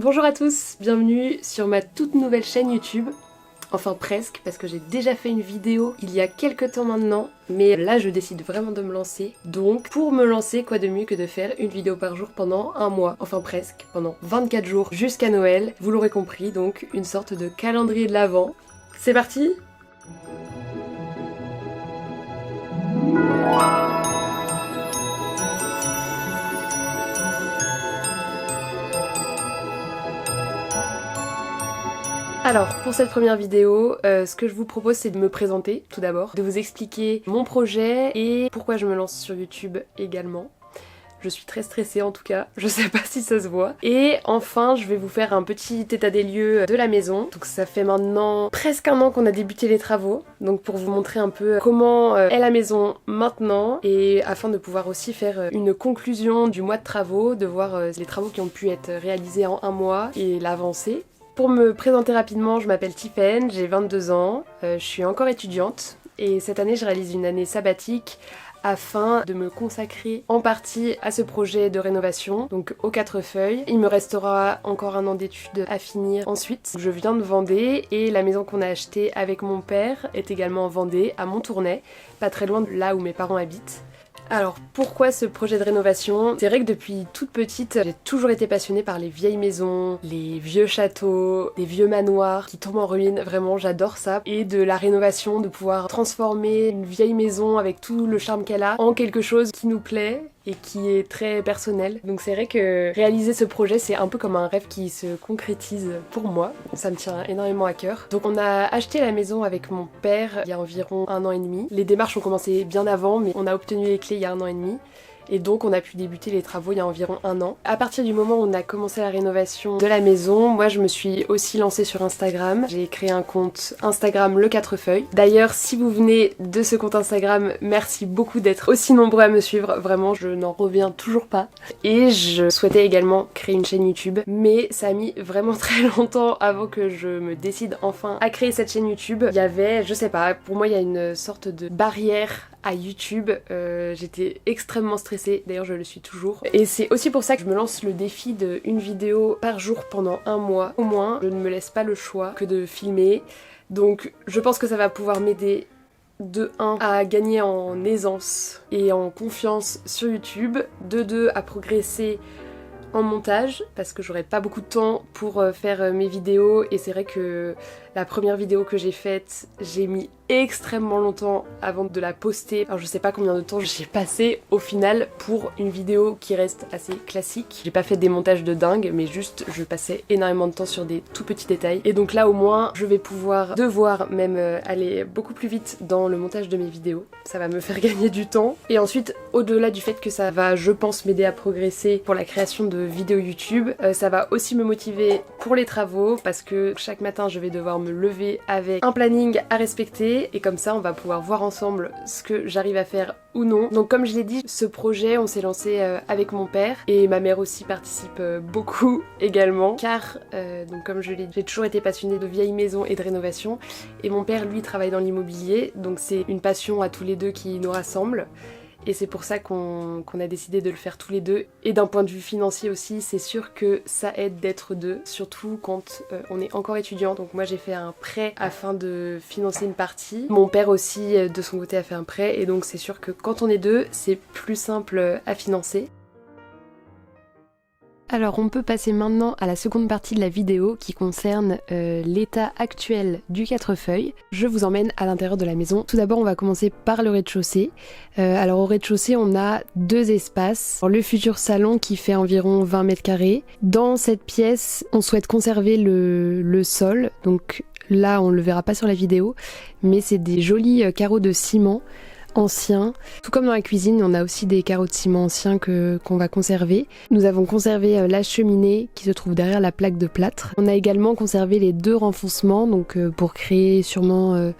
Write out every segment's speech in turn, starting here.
Bonjour à tous, bienvenue sur ma toute nouvelle chaîne YouTube. Enfin presque, parce que j'ai déjà fait une vidéo il y a quelques temps maintenant, mais là je décide vraiment de me lancer. Donc pour me lancer, quoi de mieux que de faire une vidéo par jour pendant un mois, enfin presque, pendant 24 jours jusqu'à Noël. Vous l'aurez compris, donc une sorte de calendrier de l'Avent. C'est parti ? Alors, pour cette première vidéo, ce que je vous propose c'est de me présenter tout d'abord, de vous expliquer mon projet et pourquoi je me lance sur YouTube également. Je suis très stressée en tout cas, je sais pas si ça se voit. Et enfin, je vais vous faire un petit état des lieux de la maison. Donc ça fait maintenant presque un an qu'on a débuté les travaux, donc pour vous montrer un peu comment est la maison maintenant et afin de pouvoir aussi faire une conclusion du mois de travaux, de voir les travaux qui ont pu être réalisés en un mois et l'avancée. Pour me présenter rapidement, je m'appelle Tiphaine, j'ai 22 ans, je suis encore étudiante et cette année je réalise une année sabbatique afin de me consacrer en partie à ce projet de rénovation, donc aux 4 feuilles. Il me restera encore un an d'études à finir ensuite. Je viens de Vendée et la maison qu'on a achetée avec mon père est également en Vendée, à Montournai, pas très loin de là où mes parents habitent. Alors pourquoi ce projet de rénovation? C'est vrai que depuis toute petite, j'ai toujours été passionnée par les vieilles maisons, les vieux châteaux, les vieux manoirs qui tombent en ruine, vraiment j'adore ça. Et de la rénovation, de pouvoir transformer une vieille maison avec tout le charme qu'elle a en quelque chose qui nous plaît et qui est très personnel. Donc c'est vrai que réaliser ce projet c'est un peu comme un rêve qui se concrétise pour moi, ça me tient énormément à cœur. Donc on a acheté la maison avec mon père il y a environ un an et demi. Les démarches ont commencé bien avant mais on a obtenu les clés il y a un an et demi. Et donc on a pu débuter les travaux il y a environ un an. À partir du moment où on a commencé la rénovation de la maison, moi je me suis aussi lancée sur Instagram. J'ai créé un compte Instagram Le 4 Feuilles. D'ailleurs si vous venez de ce compte Instagram, merci beaucoup d'être aussi nombreux à me suivre. Vraiment je n'en reviens toujours pas. Et je souhaitais également créer une chaîne YouTube. Mais ça a mis vraiment très longtemps avant que je me décide enfin à créer cette chaîne YouTube. Il y avait, je sais pas, pour moi il y a une sorte de barrière à YouTube, j'étais extrêmement stressée, d'ailleurs je le suis toujours. Et c'est aussi pour ça que je me lance le défi de une vidéo par jour pendant un mois. Au moins, je ne me laisse pas le choix que de filmer. Donc je pense que ça va pouvoir m'aider de 1 à gagner en aisance et en confiance sur YouTube, de 2 à progresser en montage parce que j'aurai pas beaucoup de temps pour faire mes vidéos et c'est vrai que la première vidéo que j'ai faite, j'ai mis extrêmement longtemps avant de la poster. Alors je sais pas combien de temps j'ai passé au final pour une vidéo qui reste assez classique. J'ai pas fait des montages de dingue mais juste je passais énormément de temps sur des tout petits détails. Et donc là au moins je vais devoir même aller beaucoup plus vite dans le montage de mes vidéos. Ça va me faire gagner du temps. Et ensuite au-delà du fait que ça va je pense m'aider à progresser pour la création de vidéos YouTube, ça va aussi me motiver pour les travaux parce que chaque matin je vais devoir me lever avec un planning à respecter et comme ça on va pouvoir voir ensemble ce que j'arrive à faire ou non. Donc comme je l'ai dit, ce projet on s'est lancé avec mon père et ma mère aussi participe beaucoup également car donc comme je l'ai dit, j'ai toujours été passionnée de vieilles maisons et de rénovation et mon père lui travaille dans l'immobilier donc c'est une passion à tous les deux qui nous rassemble. Et c'est pour ça qu'on a décidé de le faire tous les deux. Et d'un point de vue financier aussi, c'est sûr que ça aide d'être deux, surtout quand on est encore étudiant. Donc moi j'ai fait un prêt afin de financer une partie. Mon père aussi de son côté a fait un prêt et donc c'est sûr que quand on est deux, c'est plus simple à financer. Alors on peut passer maintenant à la seconde partie de la vidéo qui concerne l'état actuel du 4 feuilles. Je vous emmène à l'intérieur de la maison. Tout d'abord on va commencer par le rez-de-chaussée. Alors au rez-de-chaussée on a 2 espaces. Alors, le futur salon qui fait environ 20 mètres carrés. Dans cette pièce on souhaite conserver le sol. Donc là on le verra pas sur la vidéo mais c'est des jolis carreaux de ciment anciens. Tout comme dans la cuisine, on a aussi des carreaux de ciment anciens qu'on va conserver. Nous avons conservé la cheminée qui se trouve derrière la plaque de plâtre. On a également conservé les 2 renfoncements, donc pour créer sûrement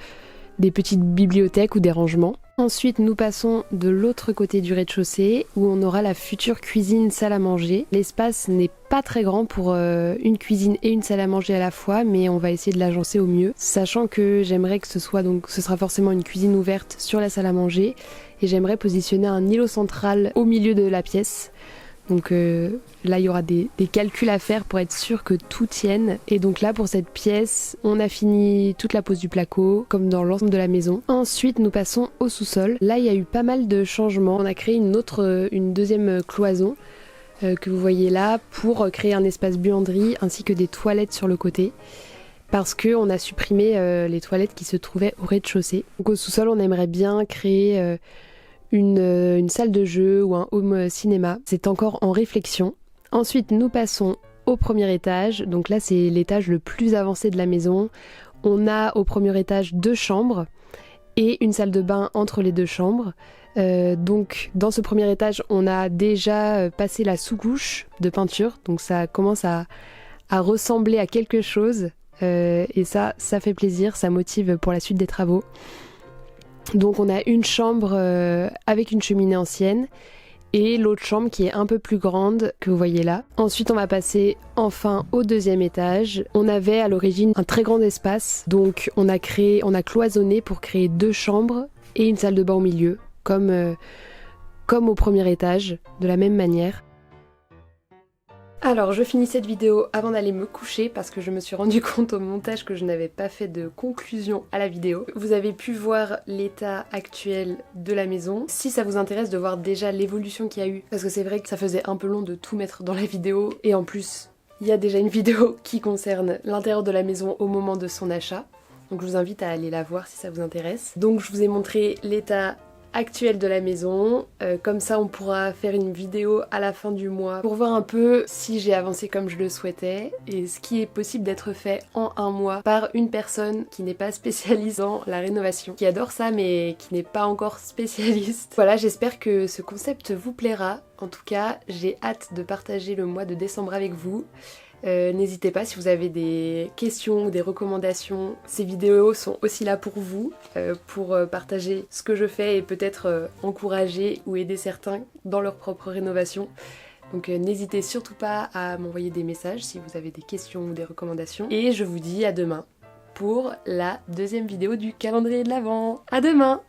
des petites bibliothèques ou des rangements. Ensuite, nous passons de l'autre côté du rez-de-chaussée où on aura la future cuisine salle à manger. L'espace n'est pas très grand pour une cuisine et une salle à manger à la fois, mais on va essayer de l'agencer au mieux, sachant que j'aimerais que ce sera forcément une cuisine ouverte sur la salle à manger et j'aimerais positionner un îlot central au milieu de la pièce. Donc là il y aura des calculs à faire pour être sûr que tout tienne. Et donc là pour cette pièce on a fini toute la pose du placo comme dans l'ensemble de la maison. Ensuite nous passons au sous-sol. Là il y a eu pas mal de changements. On a créé une deuxième cloison que vous voyez là pour créer un espace buanderie ainsi que des toilettes sur le côté. Parce qu'on a supprimé les toilettes qui se trouvaient au rez-de-chaussée. Donc au sous-sol on aimerait bien créer une salle de jeu ou un home cinéma. C'est encore en réflexion. Ensuite, nous passons au premier étage. Donc là, c'est l'étage le plus avancé de la maison. On a au premier étage 2 chambres et une salle de bain entre les 2 chambres. Donc dans ce premier étage, on a déjà passé la sous-couche de peinture. Donc ça commence à ressembler à quelque chose. Et ça fait plaisir, ça motive pour la suite des travaux. Donc on a une chambre avec une cheminée ancienne et l'autre chambre qui est un peu plus grande que vous voyez là. Ensuite on va passer enfin au deuxième étage. On avait à l'origine un très grand espace, donc on a cloisonné pour créer 2 chambres et une salle de bain au milieu, comme au premier étage, de la même manière. Alors je finis cette vidéo avant d'aller me coucher parce que je me suis rendu compte au montage que je n'avais pas fait de conclusion à la vidéo. Vous avez pu voir l'état actuel de la maison. Si ça vous intéresse de voir déjà l'évolution qu'il y a eu, parce que c'est vrai que ça faisait un peu long de tout mettre dans la vidéo et en plus il y a déjà une vidéo qui concerne l'intérieur de la maison au moment de son achat. Donc je vous invite à aller la voir si ça vous intéresse. Donc je vous ai montré l'état actuelle de la maison, comme ça on pourra faire une vidéo à la fin du mois pour voir un peu si j'ai avancé comme je le souhaitais et ce qui est possible d'être fait en un mois par une personne qui n'est pas spécialiste dans la rénovation, qui adore ça mais qui n'est pas encore spécialiste. Voilà, j'espère que ce concept vous plaira. En tout cas, j'ai hâte de partager le mois de décembre avec vous. N'hésitez pas si vous avez des questions ou des recommandations, ces vidéos sont aussi là pour vous, pour partager ce que je fais et peut-être encourager ou aider certains dans leur propre rénovation. Donc n'hésitez surtout pas à m'envoyer des messages si vous avez des questions ou des recommandations. Et je vous dis à demain pour la deuxième vidéo du calendrier de l'Avent. À demain!